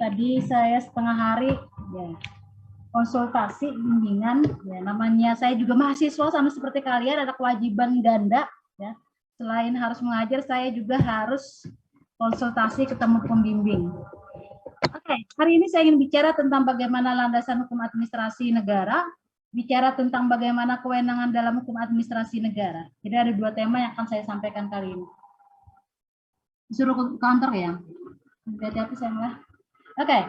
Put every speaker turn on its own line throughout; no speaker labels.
tadi saya setengah hari ya konsultasi bimbingan ya, namanya saya juga mahasiswa sama seperti kalian, ada kewajiban ganda ya. Selain harus mengajar, saya juga harus konsultasi ketemu pembimbing. Oke, hari ini saya ingin bicara tentang bagaimana landasan hukum administrasi negara, bicara tentang bagaimana kewenangan dalam hukum administrasi negara. Jadi ada dua tema yang akan saya sampaikan kali ini. Disuruh ke kantor ya. Hati-hati saya malah. Oke.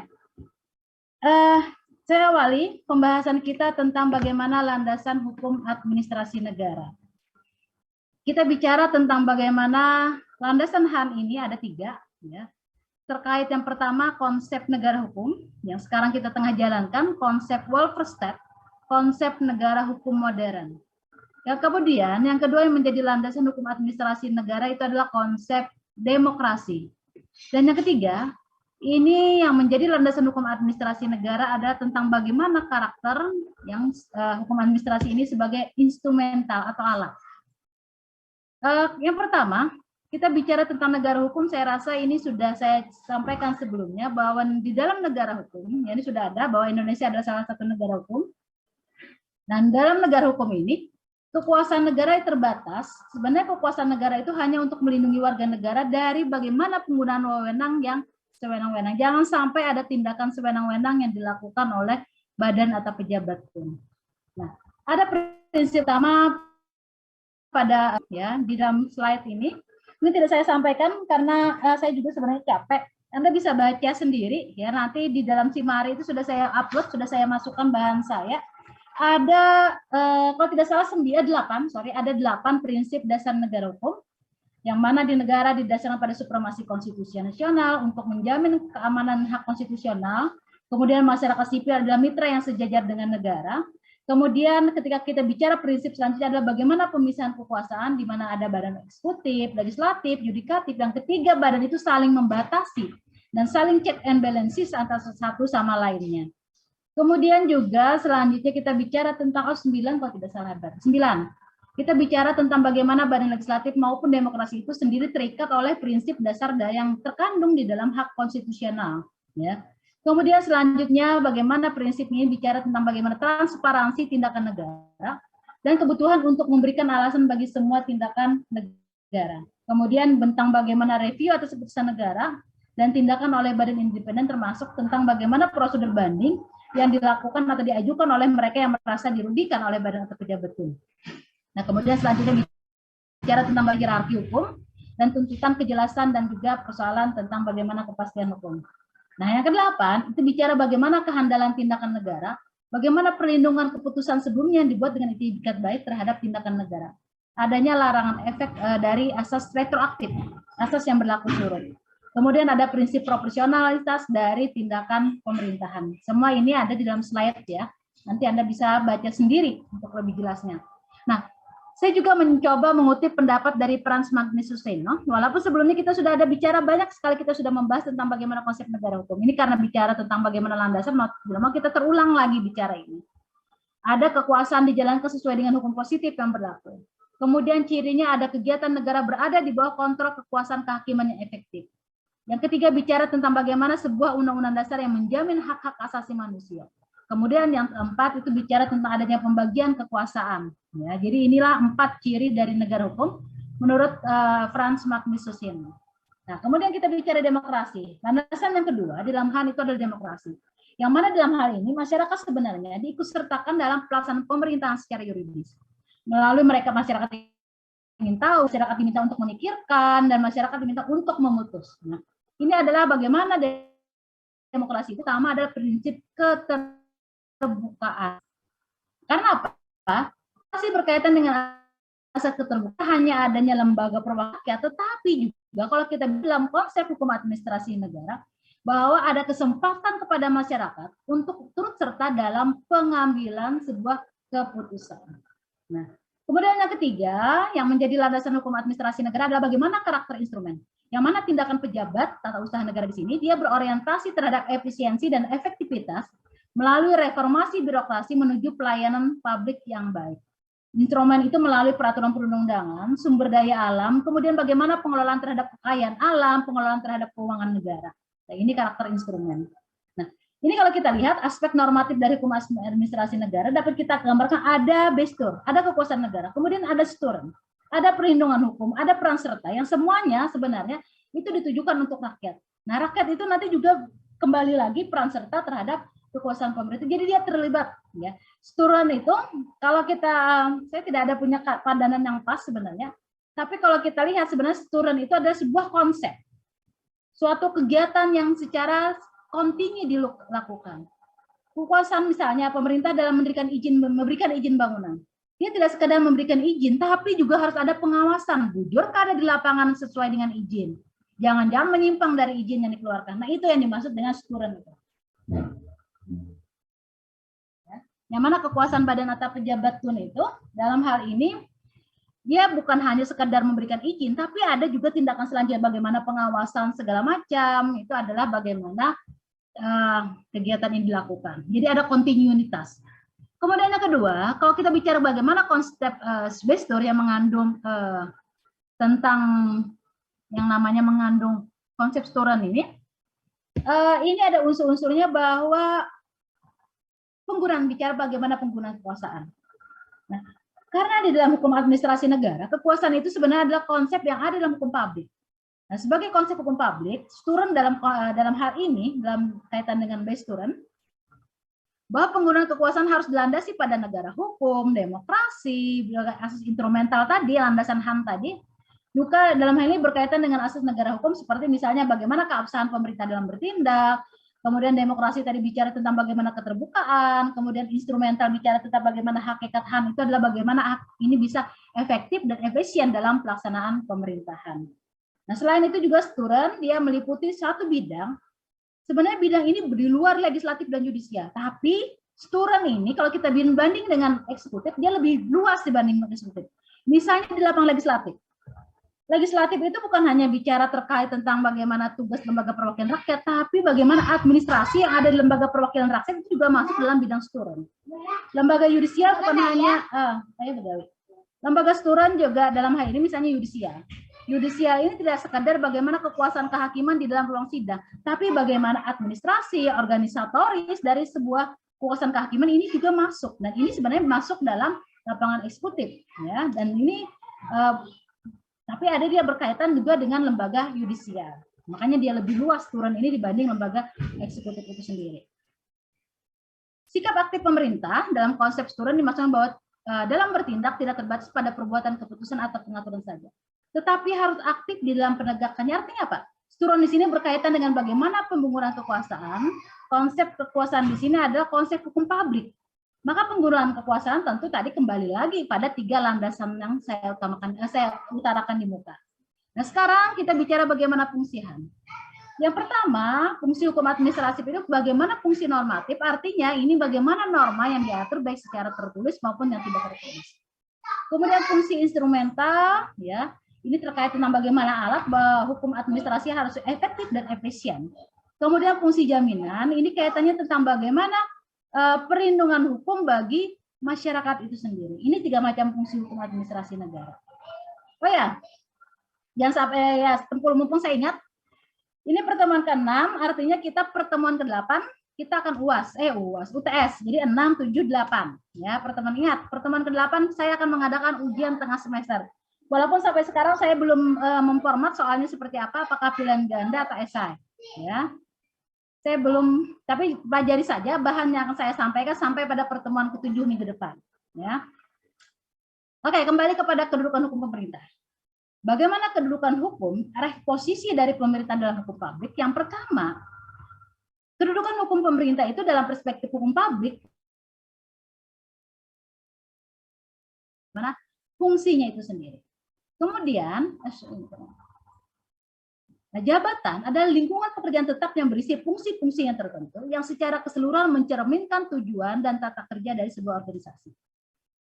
Saya awali pembahasan kita tentang bagaimana landasan hukum administrasi negara. Kita bicara tentang bagaimana landasan HAN ini ada 3 ya. Terkait yang pertama konsep negara hukum yang sekarang kita tengah jalankan, konsep welfare state, konsep negara hukum modern. Yang kemudian yang kedua yang menjadi landasan hukum administrasi negara itu adalah konsep demokrasi. Dan yang ketiga, ini yang menjadi landasan hukum administrasi negara adalah tentang bagaimana karakter yang hukum administrasi ini sebagai instrumental atau alat. Yang pertama, kita bicara tentang negara hukum, saya rasa ini sudah saya sampaikan sebelumnya bahwa di dalam negara hukum, ya ini sudah ada bahwa Indonesia adalah salah satu negara hukum. Dan dalam negara hukum ini, kekuasaan negara terbatas. Sebenarnya kekuasaan negara itu hanya untuk melindungi warga negara dari bagaimana penggunaan wewenang yang sewenang-wenang. Jangan sampai ada tindakan sewenang-wenang yang dilakukan oleh badan atau pejabat pun. Nah, ada prinsip utama pada ya di dalam slide ini. Ini tidak saya sampaikan karena saya juga sebenarnya capek. Anda bisa baca sendiri ya. Nanti di dalam Simari itu sudah saya upload, sudah saya masukkan bahan saya. Ada kalau tidak salah 8 prinsip dasar negara hukum. Yang mana di negara didasarkan pada supremasi konstitusi nasional untuk menjamin keamanan hak konstitusional, kemudian masyarakat sipil adalah mitra yang sejajar dengan negara. Kemudian ketika kita bicara prinsip selanjutnya adalah bagaimana pemisahan kekuasaan, di mana ada badan eksekutif, legislatif, yudikatif, yang ketiga badan itu saling membatasi dan saling check and balances antara satu sama lainnya. Kemudian juga selanjutnya kita bicara tentang 9 kalau tidak salah 9. Kita bicara tentang bagaimana badan legislatif maupun demokrasi itu sendiri terikat oleh prinsip dasar yang terkandung di dalam hak konstitusional. Ya. Kemudian selanjutnya bagaimana prinsip ini bicara tentang bagaimana transparansi tindakan negara dan kebutuhan untuk memberikan alasan bagi semua tindakan negara. Kemudian tentang bagaimana review atas keputusan negara dan tindakan oleh badan independen termasuk tentang bagaimana prosedur banding yang dilakukan atau diajukan oleh mereka yang merasa dirugikan oleh badan atau pejabat itu. Nah, kemudian selanjutnya bicara tentang hierarki hukum dan tuntutan kejelasan dan juga persoalan tentang bagaimana kepastian hukum. Nah, yang ke-8 itu bicara bagaimana kehandalan tindakan negara, bagaimana perlindungan keputusan sebelumnya yang dibuat dengan itikat baik terhadap tindakan negara. Adanya larangan efek dari asas retroaktif, asas yang berlaku surut. Kemudian ada prinsip proporsionalitas dari tindakan pemerintahan. Semua ini ada di dalam slide ya. Nanti Anda bisa baca sendiri untuk lebih jelasnya. Nah, saya juga mencoba mengutip pendapat dari Frans Magnus Suseno, walaupun sebelumnya kita sudah ada bicara banyak sekali, kita sudah membahas tentang bagaimana konsep negara hukum. Ini karena bicara tentang bagaimana landasan, mau kita terulang lagi bicara ini. Ada kekuasaan dijalankan sesuai dengan hukum positif yang berlaku. Kemudian cirinya ada kegiatan negara berada di bawah kontrol kekuasaan kehakiman yang efektif. Yang ketiga bicara tentang bagaimana sebuah undang-undang dasar yang menjamin hak-hak asasi manusia. Kemudian yang keempat itu bicara tentang adanya pembagian kekuasaan. Ya, jadi inilah 4 ciri dari negara hukum menurut Frans Magnus Suseno. Nah, kemudian kita bicara demokrasi. Landasan yang kedua di dalam HAN itu adalah demokrasi. Yang mana dalam hal ini masyarakat sebenarnya diikutsertakan dalam pelaksanaan pemerintahan secara yuridis. Melalui mereka masyarakat ingin tahu, masyarakat diminta untuk memikirkan, dan masyarakat diminta untuk memutus. Nah, ini adalah bagaimana demokrasi itu pertama adalah prinsip keterbukaan. Karena apa? Masih berkaitan dengan asas keterbukaan hanya adanya lembaga perwakilan, tetapi juga kalau kita bilang konsep hukum administrasi negara bahwa ada kesempatan kepada masyarakat untuk turut serta dalam pengambilan sebuah keputusan. Nah, kemudian yang ketiga yang menjadi landasan hukum administrasi negara adalah bagaimana karakter instrumen. Yang mana tindakan pejabat tata usaha negara di sini dia berorientasi terhadap efisiensi dan efektivitas melalui reformasi birokrasi menuju pelayanan publik yang baik. Instrumen itu melalui peraturan perundang-undangan, sumber daya alam, kemudian bagaimana pengelolaan terhadap kekayaan alam, pengelolaan terhadap keuangan negara. Nah, ini karakter instrumen. Nah, ini kalau kita lihat aspek normatif dari hukum administrasi negara dapat kita gambarkan ada bestur, ada kekuasaan negara, kemudian ada sturen, ada perlindungan hukum, ada peran serta yang semuanya sebenarnya itu ditujukan untuk rakyat. Nah, rakyat itu nanti juga kembali lagi peran serta terhadap kekuasaan pemerintah. Jadi dia terlibat ya. Sturen itu kalau kita saya tidak ada punya pandangan yang pas sebenarnya, tapi kalau kita lihat sebenarnya sturen itu adalah sebuah konsep. Suatu kegiatan yang secara kontinu dilakukan. Kekuasaan misalnya pemerintah dalam memberikan izin bangunan. Dia tidak sekedar memberikan izin, tapi juga harus ada pengawasan. Bujurkah ada di lapangan sesuai dengan izin? Jangan-jangan menyimpang dari izin yang dikeluarkan. Nah, itu yang dimaksud dengan sturen itu. Yang mana kekuasaan badan atau pejabat pun itu dalam hal ini dia bukan hanya sekedar memberikan izin, tapi ada juga tindakan selanjutnya bagaimana pengawasan segala macam. Itu adalah bagaimana kegiatan ini dilakukan. Jadi ada kontinuitas. Kemudian yang kedua, kalau kita bicara bagaimana konsep Bestor yang mengandung tentang yang namanya mengandung konsep sturen ini ada unsur-unsurnya bahwa penggunaan bicara bagaimana penggunaan kekuasaan. Nah, karena di dalam hukum administrasi negara, kekuasaan itu sebenarnya adalah konsep yang ada dalam hukum publik. Nah, sebagai konsep hukum publik, sturen dalam hal ini, dalam kaitan dengan Besturen, bahwa penggunaan kekuasaan harus dilandasi pada negara hukum, demokrasi, asas instrumental tadi, landasan HAM tadi, juga dalam hal ini berkaitan dengan asas negara hukum, seperti misalnya bagaimana keabsahan pemerintah dalam bertindak, kemudian demokrasi tadi bicara tentang bagaimana keterbukaan, kemudian instrumental bicara tentang bagaimana hakikat HAM itu adalah bagaimana ini bisa efektif dan efisien dalam pelaksanaan pemerintahan. Nah, selain itu juga sturen dia meliputi satu bidang. Sebenarnya bidang ini di luar legislatif dan yudisial, tapi sturen ini kalau kita banding dengan eksekutif dia lebih luas dibanding eksekutif. Misalnya di lapangan legislatif. Legislatif itu bukan hanya bicara terkait tentang bagaimana tugas lembaga perwakilan rakyat, tapi bagaimana administrasi yang ada di lembaga perwakilan rakyat itu juga masuk dalam bidang sturen. Lembaga yudisial bukan hanya lembaga sturen juga dalam hal ini misalnya yudisial. Yudisial ini tidak sekadar bagaimana kekuasaan kehakiman di dalam ruang sidang, tapi bagaimana administrasi, organisatoris dari sebuah kekuasaan kehakiman ini juga masuk. Dan ini sebenarnya masuk dalam lapangan eksekutif, ya. Dan ini tapi ada dia berkaitan juga dengan lembaga yudisial. Makanya dia lebih luas sturen ini dibanding lembaga eksekutif itu sendiri. Sikap aktif pemerintah dalam konsep sturen dimaksudkan bahwa dalam bertindak tidak terbatas pada perbuatan keputusan atau pengaturan saja, tetapi harus aktif di dalam penegakannya. Artinya apa? Sturen di sini berkaitan dengan bagaimana pembangunan kekuasaan. Konsep kekuasaan di sini adalah konsep hukum publik. Maka penggunaan kekuasaan tentu tadi kembali lagi pada 3 landasan yang saya utarakan di muka. Nah, sekarang kita bicara bagaimana fungsi HAM. Yang pertama, fungsi hukum administratif itu bagaimana fungsi normatif, artinya ini bagaimana norma yang diatur baik secara tertulis maupun yang tidak tertulis. Kemudian fungsi instrumental, ya, ini terkait tentang bagaimana alat hukum administrasi harus efektif dan efisien. Kemudian fungsi jaminan, ini kaitannya tentang bagaimana perlindungan hukum bagi masyarakat itu sendiri. Ini 3 macam fungsi hukum administrasi negara. Oh ya, jangan sampai ya, mumpung saya ingat, ini pertemuan ke-6, artinya kita pertemuan ke-8, kita akan UTS, jadi 6, 7, 8. Ya, pertemuan ke-8 saya akan mengadakan ujian tengah semester. Walaupun sampai sekarang saya belum memformat soalnya seperti apa, apakah pilihan ganda atau esai. Ya. Saya belum, tapi pelajari saja bahan yang akan saya sampaikan sampai pada pertemuan ke-7 minggu depan. Ya. Oke, kembali kepada kedudukan hukum pemerintah. Bagaimana kedudukan hukum, posisi dari pemerintah dalam hukum publik? Yang pertama, kedudukan hukum pemerintah itu dalam perspektif hukum publik, mana fungsinya itu sendiri. Kemudian, jabatan adalah lingkungan pekerjaan tetap yang berisi fungsi-fungsi yang tertentu yang secara keseluruhan mencerminkan tujuan dan tata kerja dari sebuah organisasi.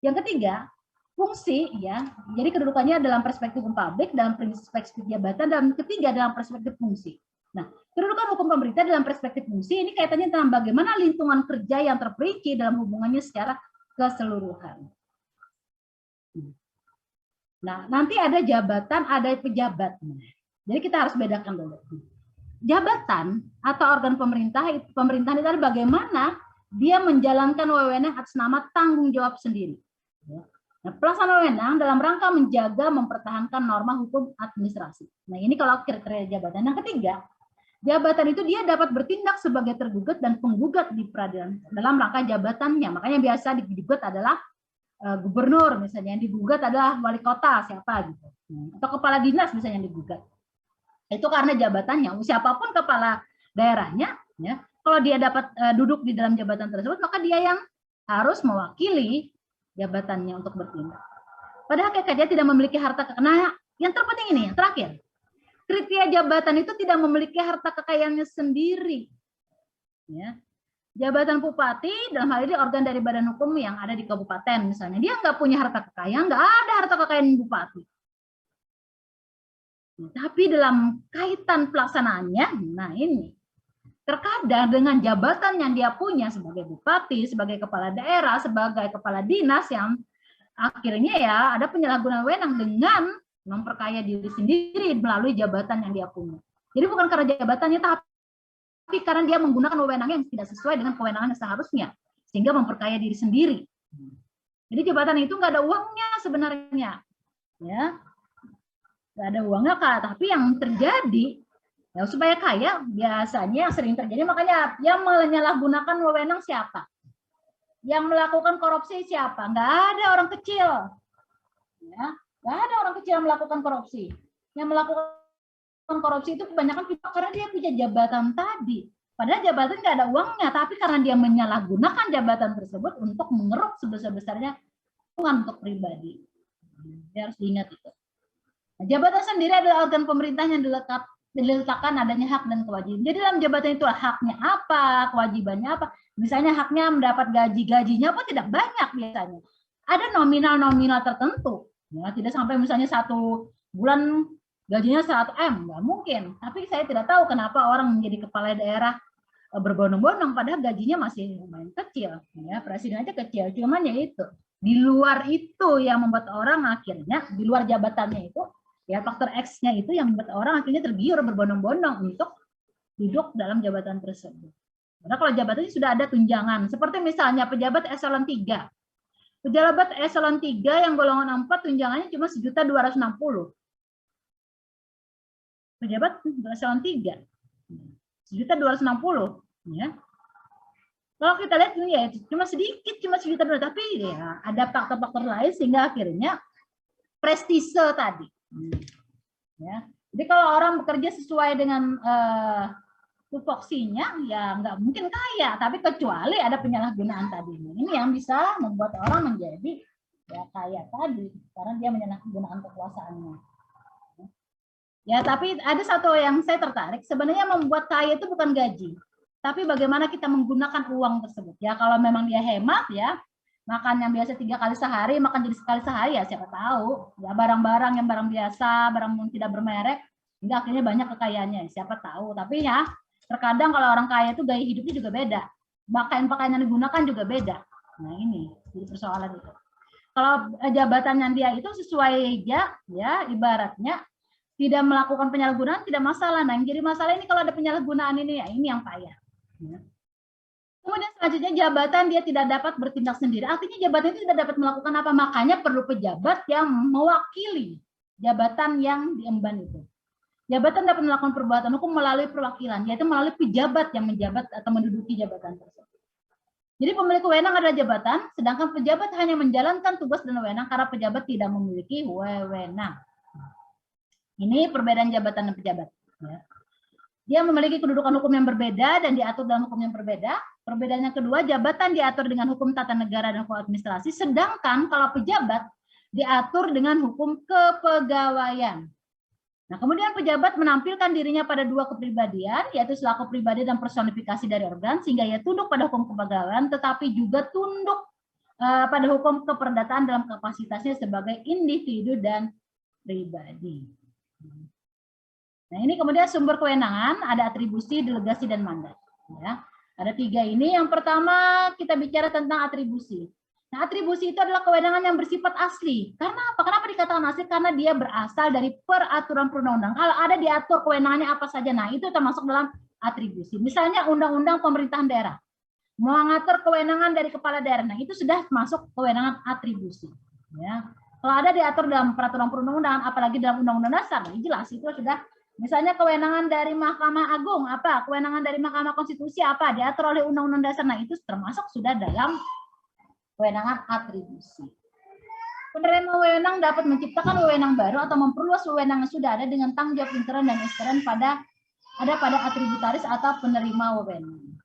Yang ketiga, fungsi, ya, jadi kedudukannya dalam perspektif hukum publik, dalam perspektif jabatan, dan ketiga dalam perspektif fungsi. Nah, kedudukan hukum pemerintah dalam perspektif fungsi ini kaitannya tentang bagaimana lingkungan kerja yang terperinci dalam hubungannya secara keseluruhan. Nah, nanti ada jabatan, ada pejabat. Jadi kita harus bedakan dulu. jabatan atau organ pemerintahan itu adalah bagaimana dia menjalankan wewenang atas nama tanggung jawab sendiri. Nah, pelaksanaan wewenang dalam rangka menjaga mempertahankan norma hukum administrasi. Nah, ini kalau kriteria jabatan. Yang ketiga, jabatan itu dia dapat bertindak sebagai tergugat dan penggugat di peradilan dalam rangka jabatannya. Makanya biasa digugat adalah gubernur misalnya, yang digugat adalah wali kota siapa gitu. Atau kepala dinas misalnya yang digugat. Itu karena jabatannya. Siapapun kepala daerahnya, ya, kalau dia dapat duduk di dalam jabatan tersebut, maka dia yang harus mewakili jabatannya untuk bertindak. Padahal dia tidak memiliki harta kekayaan. Nah, yang terpenting ini, yang terakhir. Kriteria jabatan itu tidak memiliki harta kekayaannya sendiri. Ya. Jabatan bupati, dalam hal ini organ dari badan hukum yang ada di kabupaten misalnya, dia nggak punya harta kekayaan, nggak ada harta kekayaan bupati. Tapi dalam kaitan pelaksanaannya, nah ini, terkadang dengan jabatan yang dia punya sebagai bupati, sebagai kepala daerah, sebagai kepala dinas yang akhirnya ya ada penyalahgunaan wewenang dengan memperkaya diri sendiri melalui jabatan yang dia punya. Jadi bukan karena jabatannya, tapi karena dia menggunakan wewenang yang tidak sesuai dengan kewenangan yang seharusnya, sehingga memperkaya diri sendiri. Jadi jabatan itu nggak ada uangnya sebenarnya, ya, nggak ada uangnya Kak. Tapi yang terjadi, ya, supaya kaya biasanya yang sering terjadi, makanya yang menyalahgunakan wewenang siapa? Yang melakukan korupsi siapa? Nggak ada orang kecil. Ya, nggak ada orang kecil yang melakukan korupsi. Yang melakukan korupsi itu kebanyakan karena dia punya jabatan tadi. Padahal jabatan nggak ada uangnya, tapi karena dia menyalahgunakan jabatan tersebut untuk mengeruk sebesar-besarnya uang untuk pribadi. Dia harus diingat itu. Nah, jabatan sendiri adalah organ pemerintah yang diletakkan adanya hak dan kewajiban. Jadi dalam jabatan itu haknya apa, kewajibannya apa. Misalnya haknya mendapat gajinya pun tidak banyak biasanya. Ada nominal-nominal tertentu. Ya, tidak sampai misalnya 1 bulan gajinya 100 M, nggak mungkin. Tapi saya tidak tahu kenapa orang menjadi kepala daerah berbondong-bondong padahal gajinya masih lumayan kecil. Ya, presiden aja kecil. Cuman ya itu. Di luar itu yang membuat orang akhirnya, di luar jabatannya itu, ya faktor X-nya itu yang membuat orang akhirnya tergiur berbondong-bondong untuk duduk dalam jabatan tersebut. Karena kalau jabatannya sudah ada tunjangan, seperti misalnya pejabat eselon 3. Pejabat eselon 3 yang golongan 4 tunjangannya cuma 1.260.000. Pejabat eselon 3 1.260.000, ya. Kalau kita lihat ini ya cuma sedikit, cuma 1.200.000, tapi ya ada faktor-faktor lain sehingga akhirnya prestise tadi. Ya. Jadi kalau orang bekerja sesuai dengan tupoksinya, ya nggak mungkin kaya, tapi kecuali ada penyalahgunaan tadi. Ini yang bisa membuat orang menjadi ya kaya tadi, karena dia menyalahgunakan kekuasaannya. Ya, tapi ada satu yang saya tertarik, sebenarnya membuat kaya itu bukan gaji, tapi bagaimana kita menggunakan uang tersebut. Ya, kalau memang dia hemat, ya, makan yang biasa 3 kali sehari, makan jadi sekali sehari, ya siapa tahu. Ya, barang-barang yang barang biasa, barang yang tidak bermerek, hingga akhirnya banyak kekayaannya, siapa tahu. Tapi ya, terkadang kalau orang kaya itu gaya hidupnya juga beda. Pakaian-pakaian yang digunakan juga beda. Nah, ini jadi persoalan itu. Kalau jabatan yang dia itu sesuai aja, ya, ibaratnya tidak melakukan penyalahgunaan tidak masalah. Nah, yang jadi masalah ini kalau ada penyalahgunaan ini, ya ini yang payah. Ya. Kemudian selanjutnya jabatan dia tidak dapat bertindak sendiri. Artinya jabatan itu tidak dapat melakukan apa, makanya perlu pejabat yang mewakili jabatan yang diemban itu. Jabatan dapat melakukan perbuatan hukum melalui perwakilan, yaitu melalui pejabat yang menjabat atau menduduki jabatan tersebut. Jadi pemilik wewenang adalah jabatan, sedangkan pejabat hanya menjalankan tugas dan wewenang karena pejabat tidak memiliki wewenang. Ini perbedaan jabatan dan pejabat. Ya. Dia memiliki kedudukan hukum yang berbeda dan diatur dalam hukum yang berbeda. Perbedaan yang kedua, jabatan diatur dengan hukum tata negara dan hukum administrasi, sedangkan kalau pejabat diatur dengan hukum kepegawaian. Nah, kemudian pejabat menampilkan dirinya pada 2 kepribadian, yaitu selaku pribadi dan personifikasi dari organ, sehingga ia tunduk pada hukum kepegawaian, tetapi juga tunduk pada hukum keperdataan dalam kapasitasnya sebagai individu dan pribadi. Nah, ini kemudian sumber kewenangan, ada atribusi, delegasi, dan mandat. Ya, ada 3 ini. Yang pertama kita bicara tentang atribusi. Nah, atribusi itu adalah kewenangan yang bersifat asli. Karena apa? Kenapa dikatakan asli? Karena dia berasal dari peraturan perundang-undangan. Kalau ada diatur kewenangannya apa saja, nah itu termasuk dalam atribusi. Misalnya undang-undang pemerintahan daerah. Mengatur kewenangan dari kepala daerah, nah itu sudah masuk kewenangan atribusi. Ya. Kalau ada diatur dalam peraturan perundang-undangan, apalagi dalam undang-undang dasar, nah jelas itu sudah. Misalnya kewenangan dari Mahkamah Agung apa, kewenangan dari Mahkamah Konstitusi apa, diatur oleh undang-undang dasar, nah itu termasuk sudah dalam kewenangan atribusi. Penerima wewenang dapat menciptakan wewenang baru atau memperluas wewenang yang sudah ada dengan tanggung jawab intern dan ekstern pada atributaris atau penerima wewenang.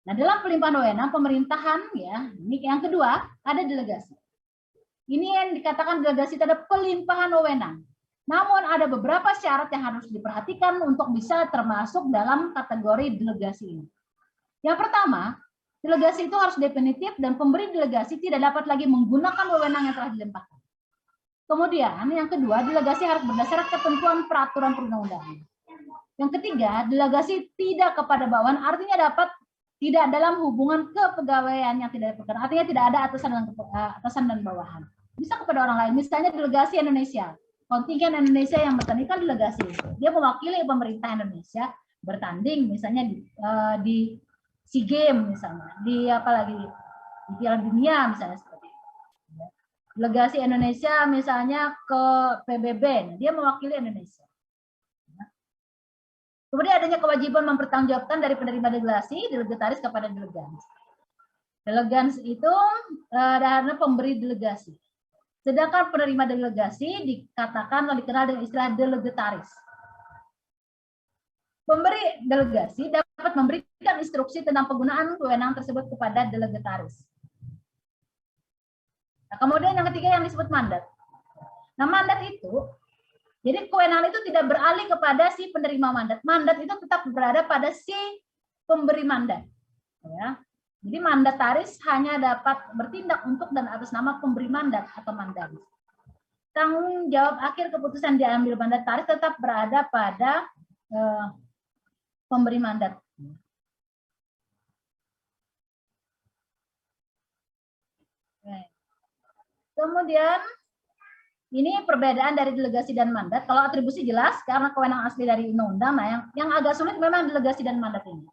Nah, dalam pelimpahan wewenang pemerintahan ya, ini yang kedua ada delegasi. Ini yang dikatakan delegasi itu ada pelimpahan wewenang. Namun ada beberapa syarat yang harus diperhatikan untuk bisa termasuk dalam kategori delegasi ini. Yang pertama, delegasi itu harus definitif dan pemberi delegasi tidak dapat lagi menggunakan wewenang yang telah dilimpahkan. Kemudian yang kedua, delegasi harus berdasarkan ketentuan peraturan perundang-undangan. Yang ketiga, delegasi tidak kepada bawahan, artinya dapat tidak dalam hubungan kepegawaian yang tidak diperlukan. Artinya tidak ada atasan dan bawahan. Bisa kepada orang lain. Misalnya delegasi Indonesia, kontingen Indonesia yang bertanding kan delegasi. Dia mewakili pemerintah Indonesia bertanding, misalnya di SEA Games misalnya, di apalagi di Piala Dunia misalnya seperti itu. Delegasi Indonesia misalnya ke PBB, dia mewakili Indonesia. Kemudian adanya kewajiban mempertanggungjawabkan dari penerima delegasi, delegataris kepada delegans. Delegans itu adalah pemberi delegasi. Sedangkan penerima delegasi dikatakan atau dikenal dengan istilah delegataris. Pemberi delegasi dapat memberikan instruksi tentang penggunaan wewenang tersebut kepada delegataris. Nah, kemudian yang ketiga yang disebut mandat. Nah, mandat itu, jadi kewenangan itu tidak beralih kepada si penerima mandat. Mandat itu tetap berada pada si pemberi mandat. Ya. Jadi mandataris hanya dapat bertindak untuk dan atas nama pemberi mandat atau mandaris. Tanggung jawab akhir keputusan diambil mandataris tetap berada pada pemberi mandat. Kemudian ini perbedaan dari delegasi dan mandat. Kalau atribusi jelas karena kewenangan asli dari undang-undang. Nah, yang agak sulit memang delegasi dan mandat ini.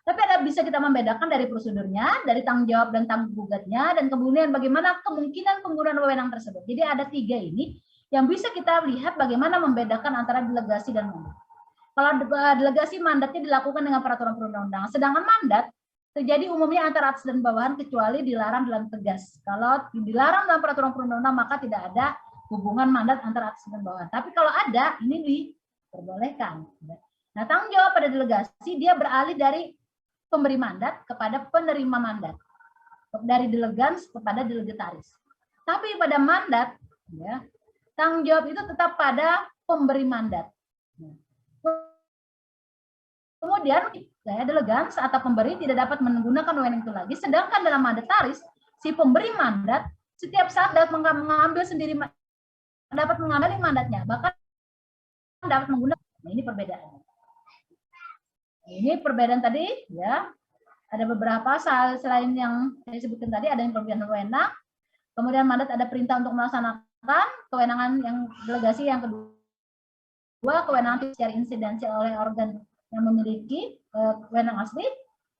Tapi ada bisa kita membedakan dari prosedurnya, dari tanggung jawab dan tanggung gugatnya, dan kemudian bagaimana kemungkinan penggunaan wewenang tersebut. Jadi ada tiga ini yang bisa kita lihat bagaimana membedakan antara delegasi dan mandat. Kalau delegasi mandatnya dilakukan dengan peraturan perundang-undangan, sedangkan mandat terjadi umumnya antara atas dan bawahan kecuali dilarang dalam tegas. Kalau dilarang dalam peraturan perundang-undangan maka tidak ada hubungan mandat antara atas dan bawahan. Tapi kalau ada, ini diperbolehkan. Nah, tanggung jawab pada delegasi dia beralih dari pemberi mandat kepada penerima mandat, dari delegans kepada delegataris. Tapi pada mandat, ya, tanggung jawab itu tetap pada pemberi mandat. Kemudian, delegans atau pemberi tidak dapat menggunakan wewenang itu lagi. Sedangkan dalam mandataris, si pemberi mandat setiap saat dapat mengambil sendiri, dapat mengambil mandatnya, bahkan dapat menggunakan. Nah, ini perbedaan. Ini perbedaan tadi, ya. Ada beberapa selain yang saya sebutkan tadi, ada yang pemberian wewenang, kemudian mandat ada perintah untuk melaksanakan, kewenangan yang delegasi yang kedua, kewenangan secara insidensial oleh organ yang memiliki wewenang asli.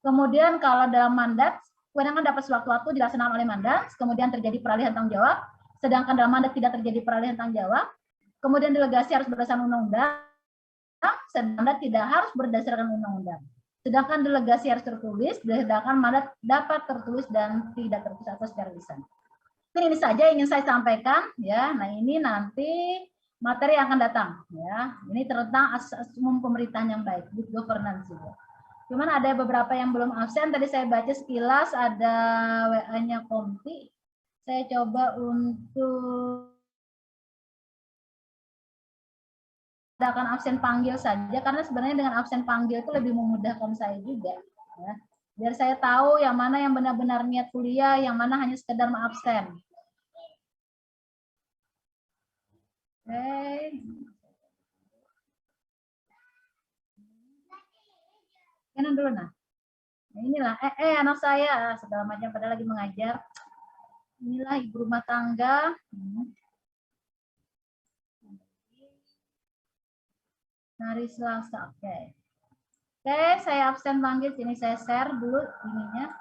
Kemudian kalau dalam mandat, kewenangan dapat sewaktu-waktu dilaksanakan oleh mandat, kemudian terjadi peralihan tanggung jawab, sedangkan dalam mandat tidak terjadi peralihan tanggung jawab. Kemudian delegasi harus berdasarkan undang-undang, sedangkan mandat tidak harus berdasarkan undang-undang. Sedangkan delegasi harus tertulis, sedangkan mandat dapat tertulis dan tidak tertulis atau secara lisan. Ini saja yang ingin saya sampaikan, ya. Nah, ini nanti materi yang akan datang, ya. Ini tentang asas umum pemerintahan yang baik, good governance juga. Cuman ada beberapa yang belum absen. Tadi saya baca sekilas ada WA-nya Kompi. Saya coba untuk adakan absen panggil saja, karena sebenarnya dengan absen panggil itu lebih memudahkan saya juga, ya. Biar saya tahu yang mana yang benar-benar niat kuliah, yang mana hanya sekedar absen. Oke. Kanan dulu nah. Nah inilah anak saya segala macam padahal lagi mengajar. Inilah ibu rumah tangga. Hari Selasa, oke. Oke, saya absen panggil. Sini saya share dulu ininya.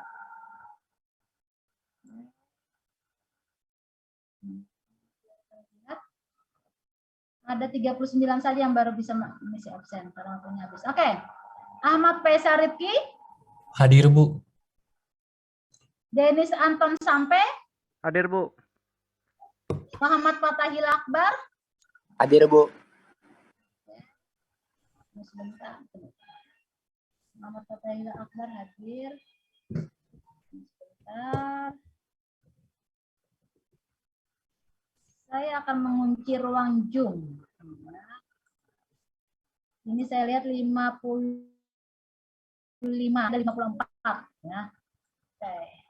Ada 39 saja yang baru bisa mengisi absen karena waktunya habis. Oke. Ahmad P. Saripki.
Hadir, Bu.
Denis Anton Sampe.
Hadir, Bu.
Muhammad Fatahil Akbar.
Hadir, Bu.
Sebentar. Muhammad Fatahil Akbar hadir. Sebentar. Saya akan mengunci ruang Zoom. Ini saya lihat 55, ada 54 ya. Oke.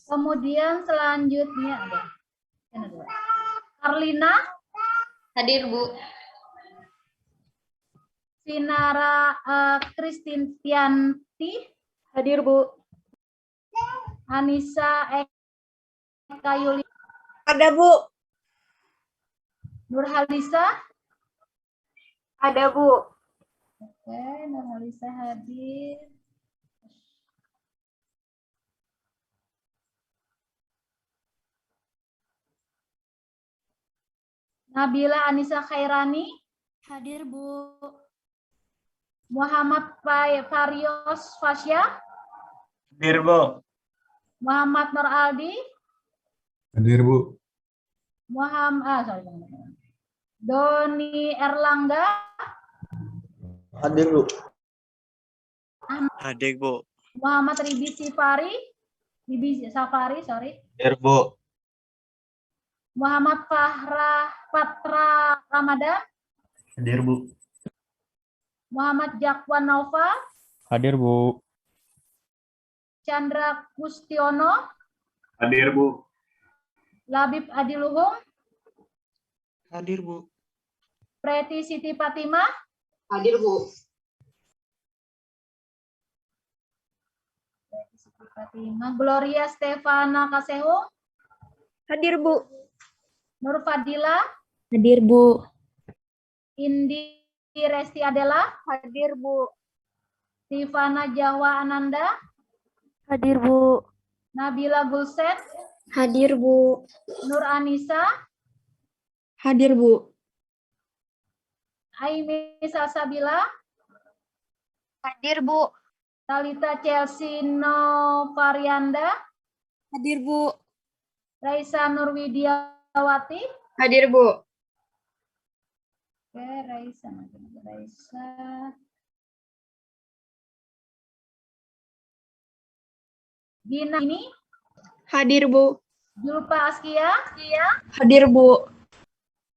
Kemudian selanjutnya ada Karlina.
Hadir, Bu.
Sinara Kristintianti.
Hadir, Bu.
Anissa Eka Yuli.
Ada, Bu.
Nurhalisa.
Ada, Bu.
Oke, Nurhalisa hadir. Nabila Anissa Khairani.
Hadir, Bu.
Muhammad Farios Fasya.
Hadir, Bu.
Muhammad Nur Aldi.
Hadir, Bu.
Doni Erlangga.
Hadir, Bu.
Hadir, Bu.
Muhammad Ribi Safari. Sorry.
Hadir, Bu.
Muhammad Patra Ramadan.
Hadir, Bu.
Muhammad Jakwan Nova.
Hadir, Bu.
Chandra Kustiono.
Hadir, Bu.
Labib Adiluhung.
Hadir, Bu.
Preti Siti Fatima.
Hadir, Bu.
Preti Siti Fatima. Gloria Stefana Kasehu.
Hadir, Bu.
Nur Fadila.
Hadir, Bu.
Indi Resti Adela.
Hadir, Bu.
Tivana Jawa Ananda.
Hadir, Bu.
Nabila Gulset.
Hadir, Bu.
Nur Anissa.
Hadir, Bu.
Aimi Salsabila.
Hadir, Bu.
Talita Chelsea Novarianda.
Hadir, Bu.
Raisa Nurwidiawati.
Hadir, Bu.
Oke, Raisa. Gina ini.
Hadir, Bu.
Julpa Askia.
Hadir, Bu.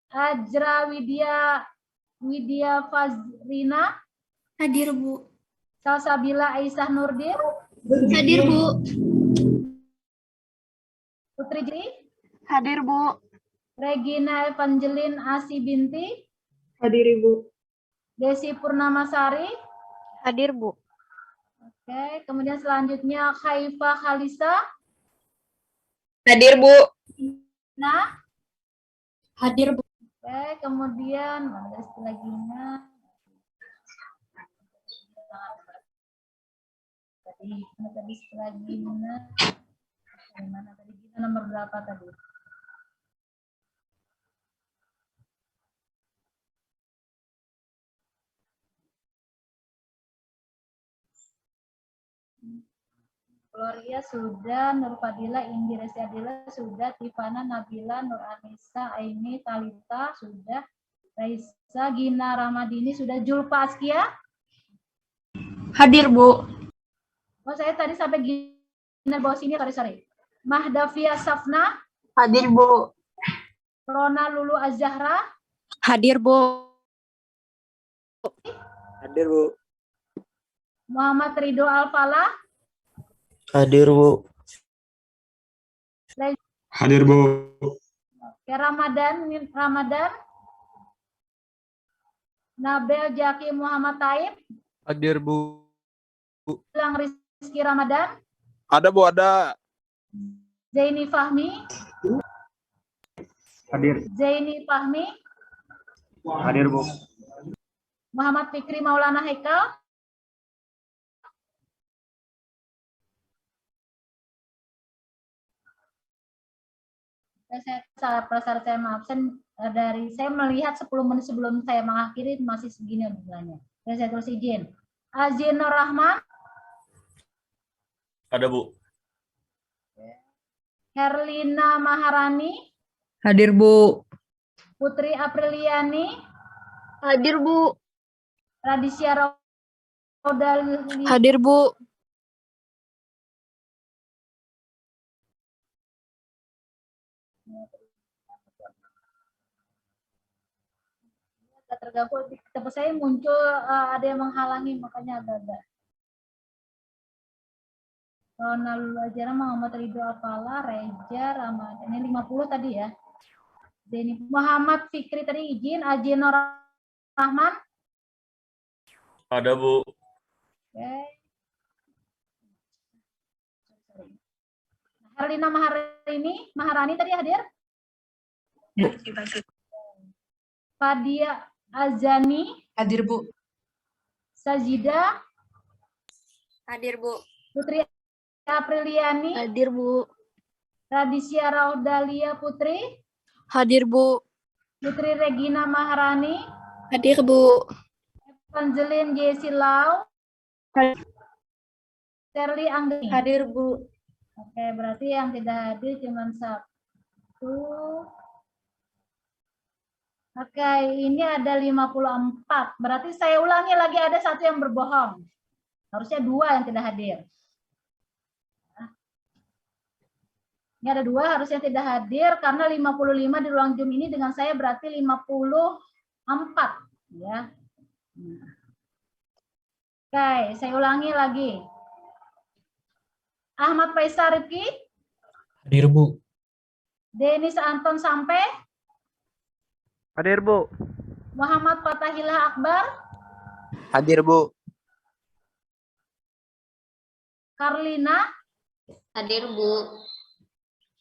Ajra Widya Fazrina.
Hadir, Bu.
Salsabila Aisyah Nurdin.
Hadir, Bu.
Putri Jri.
Hadir, Bu.
Regina Evangeline Asi Binti.
Hadir, Bu.
Desi Purnamasari.
Hadir, Bu.
Oke, kemudian selanjutnya Khaifa Khalisa.
Hadir, Bu.
Nah,
Hadir, Bu.
oke, kemudian ada lagi tadi setelah Gina, mana tadi Gina nomor berapa tadi? Gloria sudah, Nur Fadila, Indi Resti Adila sudah, Tivana, Nabila, Nur Anissa, Aini, Talita sudah, Raisa, Gina Ramadini sudah, Julpa Askia.
Hadir, Bu.
Oh, saya tadi sampai Gina bawah sini, sorry. Mahdavia Safna.
Hadir, Bu.
Rona Lulu Azahra.
Hadir, Bu.
Hadir, Bu.
Muhammad Ridho Alfala.
Hadir, Bu. Hadir, Bu.
Oke, Ramadan. Nabel Jaki Muhammad Taib.
Hadir, Bu.
Gilang Rizky Ramadan,
Ada, Bu, ada.
Zaini Fahmi,
Hadir.
Zaini Fahmi,
Hadir, Bu.
Muhammad Fikri Maulana Haikal, pada saat saya absen dari saya melihat 10 menit sebelum saya mengakhiri masih segini jumlahnya. Saya terus izin. Azinur Rahman,
Ada, Bu.
Herlina Maharani,
Hadir, Bu.
Putri Apriliani,
Hadir, Bu.
Radisya Raudali,
Hadir, Bu.
terganggu di tempat saya muncul ada yang menghalangi, makanya agak-agak. Ronald Ajaran, Muhammad Ridho Afala, Reja Ramadan, ini 50 tadi ya. Deni Muhammad Fikri tadi izin, Ajinor Rahman.
Ada, Bu.
Oke. Herlina Maharani tadi hadir. Fadia Azani.
Hadir, Bu.
Sajida.
Hadir, Bu.
Putri Apriliani.
Hadir, Bu.
Radisya Raudalia Putri.
Hadir, Bu.
Putri Regina Maharani.
Hadir, Bu.
Evangeline Jesse Lau. Shirley Anggi.
Hadir, Bu.
Oke, berarti yang tidak hadir cuma satu. Oke, ini ada 54. Berarti saya ulangi lagi, ada satu yang berbohong. Harusnya 2 yang tidak hadir. Ini ada 2 harusnya tidak hadir karena 55 di ruang Zoom ini dengan saya berarti 54. Ya. Oke, saya ulangi lagi. Ahmad Faisal Rifki.
Hadir, Bu.
Denis Anton Sampe.
Hadir, Bu.
Muhammad Fatahillah Akbar.
Hadir, Bu.
Karlina.
Hadir, Bu.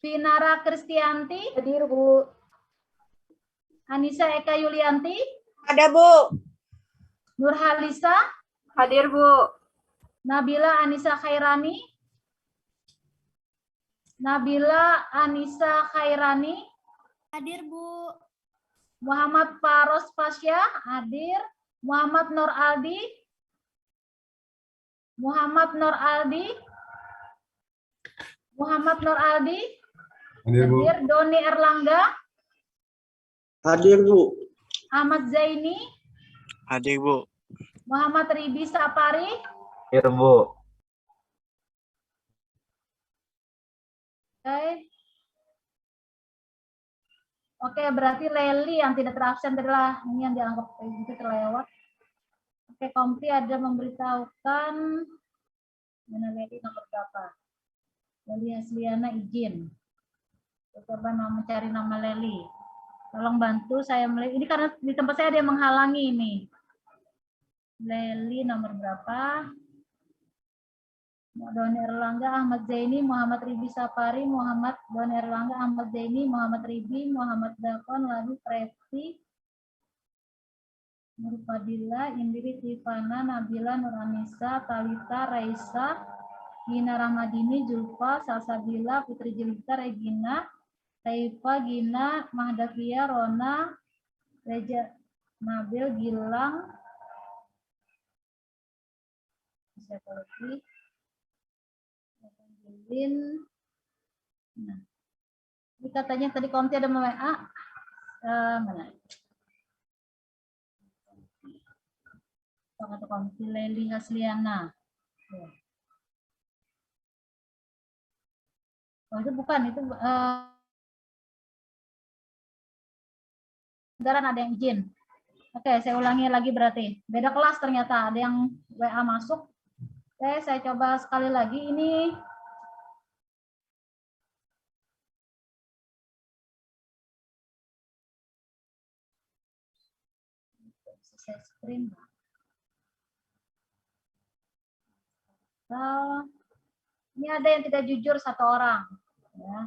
Vinara Kristianti.
Hadir, Bu.
Anissa Eka Yulianti.
Ada, Bu.
Nurhalisa.
Hadir, Bu.
Nabila Anissa Khairani. Nabila Anissa Khairani.
Hadir, Bu.
Muhammad Faros Fasya hadir. Muhammad Nur Aldi. Muhammad Nur Aldi. Muhammad Nur Aldi. Hadir. Doni Erlangga.
Hadir, Bu.
Ahmad Zaini.
Hadir, Bu.
Muhammad Ribi Sapari.
Hadir, Bu.
Oke, berarti Leli yang tidak terabsen adalah ini yang dianggap itu terlewat. Oke, Kompi ada memberitahukan mana Leli nomor berapa? Leli Hasliana izin. Coba mencari nama Leli. Tolong bantu saya ini karena di tempat saya ada yang menghalangi ini. Leli nomor berapa? Doni Erlangga, Ahmad Zaini, Muhammad Ribi Sapari, Muhammad Doni Erlangga, Ahmad Zaini, Muhammad Ribi, Muhammad Dakon, lalu Preti, Nur Fadila, Indri Tifana, Nabila, Nur Anissa, Talita, Raisa, Gina Rahmadini, Zulfa, Salsabila, Putri Jelita, Regina, Taifa, Gina, Mahdafia, Rona, Reja, Nabil, Gilang, siapa lagi? Nah, ini katanya tadi Komti ada WA. Mana? Kata Komti Leli Hasliana. Oh, itu bukan, itu ada yang izin. Oke, saya ulangi lagi berarti. Beda kelas ternyata, ada yang WA masuk. Oke, saya coba sekali lagi. Ini saya screen. Ini ada yang tidak jujur satu orang. Ya.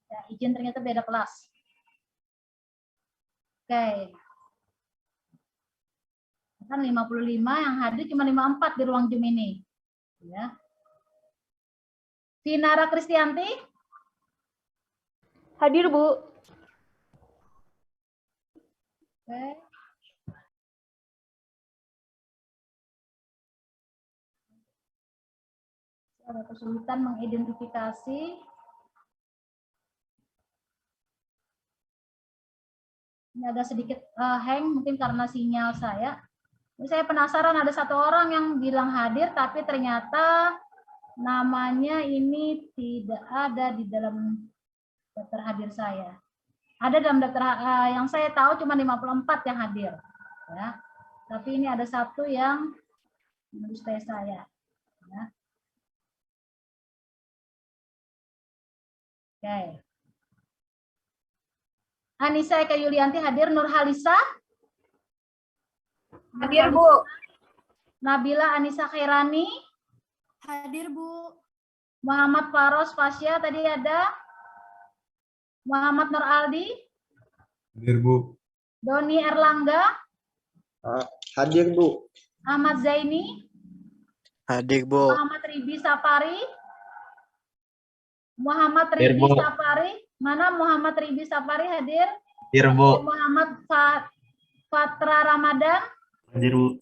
Ya, izin ternyata beda kelas. Oke. Kan 55 yang hadir cuma 54 di ruang Zoom ini. Ya. Vinara Kristianti?
Hadir, Bu.
Oke. Ada kesulitan mengidentifikasi. Ini agak sedikit hang mungkin karena sinyal saya. Saya penasaran ada satu orang yang bilang hadir tapi ternyata namanya ini tidak ada di dalam daftar hadir saya. Ada dalam daftar yang saya tahu cuma 54 yang hadir. Ya. Tapi ini ada satu yang menurut saya. Ya. Oke. Anissa Eka Yulianti hadir. Nurhalisa?
Hadir, Bu.
Nabila Anissa Khairani?
Hadir, Bu.
Muhammad Faros Fasya tadi ada. Muhammad Nur Aldi?
Hadir, Bu.
Doni Erlangga?
Hadir, Bu.
Ahmad Zaini?
Hadir, Bu.
Muhammad Ribi Sapari? Muhammad
Hadir,
Ribi
Bu.
Sapari? Mana Muhammad Ribi Sapari hadir?
Hadir, Bu.
Muhammad Fatra Ramadan?
Hadir, Bu.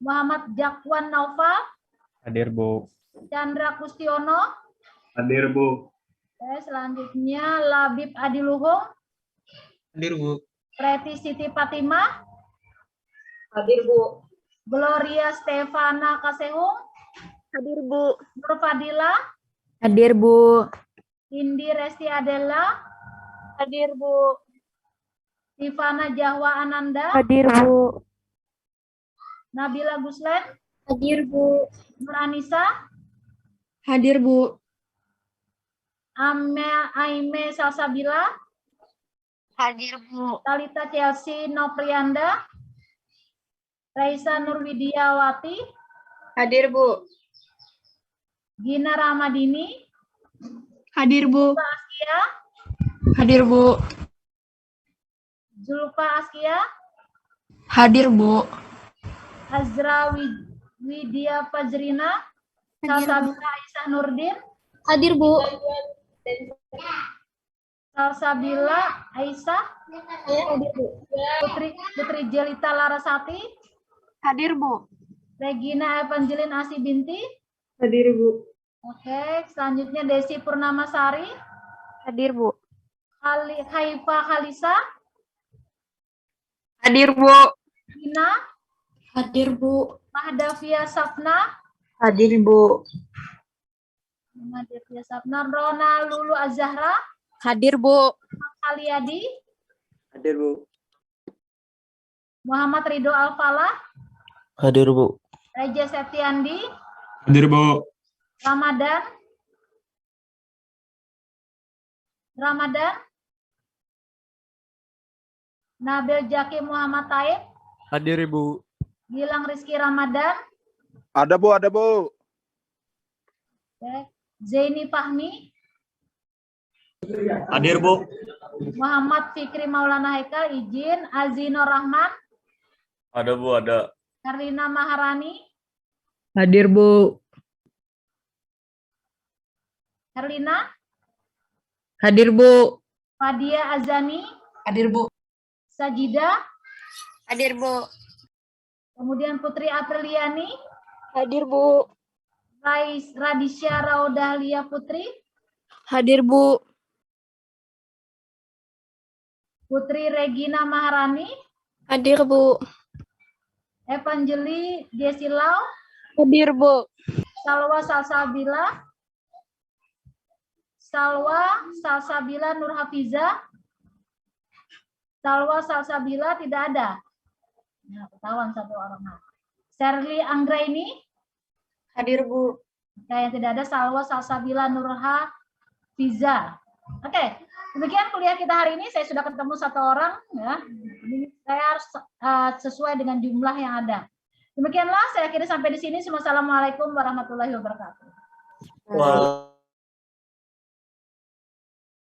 Muhammad Jakwan Naufal?
Hadir, Bu.
Chandra Kustiono?
Hadir, Bu.
Oke, selanjutnya Labib Adiluhung?
Hadir, Bu.
Preti Siti Fatimah?
Hadir, Bu.
Gloria Stefana Kasehung?
Hadir, Bu.
Nur Fadila?
Hadir, Bu.
Indi Resti Adela?
Hadir, Bu.
Tivana Jahwa Ananda?
Hadir, Bu.
Nabila Guslen?
Hadir, Bu.
Nur Anissa?
Hadir, Bu.
Aime Salsabila?
Hadir, Bu.
Talita Chelsea Noprianda? Raisa Nurwidiawati?
Hadir, Bu.
Gina Ramadini?
Hadir, Bu.
Askia?
Hadir, Bu.
Zulfa Askia?
Hadir, Bu.
Azra Widya Fajrina?
Hadir, Bu.
Salsabila Aisyah Nurdin?
Hadir, Bu.
Salsabila Aisyah?
Hadir, Bu.
Putri Jelita Larasati?
Hadir, Bu.
Regina Evangeline Asi Binti?
Hadir, Bu.
Oke, selanjutnya Desi Purnamasari?
Hadir, Bu.
Haifa Khalisa?
Hadir, Bu.
Ina?
Hadir, Bu.
Mahdavia Sapna?
Hadir, Bu.
Mahdavia Sapna. Rona Lulu Azahra?
Hadir, Bu.
Aliadi?
Hadir, Bu.
Muhammad Ridho Alfalah?
Hadir, Bu.
Reja Setiandi?
Hadir, Bu.
Ramadan? Ramadan? Nabil Jaki Muhammad Taib?
Hadir, Ibu.
Gilang Rizky Ramadan?
Ada, Bu. Ada, Bu.
Oke. Zaini Fahmi?
Hadir, Bu.
Muhammad Fikri Maulana Haikal, izin. Azinur Rahman?
Ada, Bu. Ada.
Karina Maharani?
Hadir, Bu.
Herlina?
Hadir, Bu.
Fadia Azani?
Hadir, Bu.
Sajida?
Hadir, Bu.
Kemudian Putri Apriliani?
Hadir, Bu.
Radisya Raudahlia Putri?
Hadir, Bu.
Putri Regina Maharani?
Hadir, Bu.
Evangeli Jesilau?
Hadir, Bu.
Salwa Salsabila? Salwa Salsabila Nur Hafiza? Salwa Salsabila tidak ada. Nah, ketahuan satu orang. Sherly Anggraini?
Hadir, Bu.
Yang tidak ada Salwa, Salsabila, Nurha, Fiza. Oke, demikian kuliah kita hari ini. Saya sudah ketemu satu orang, ya. Ini saya harus sesuai dengan jumlah yang ada. Demikianlah saya akhiri sampai di sini. Wassalamualaikum warahmatullahi wabarakatuh.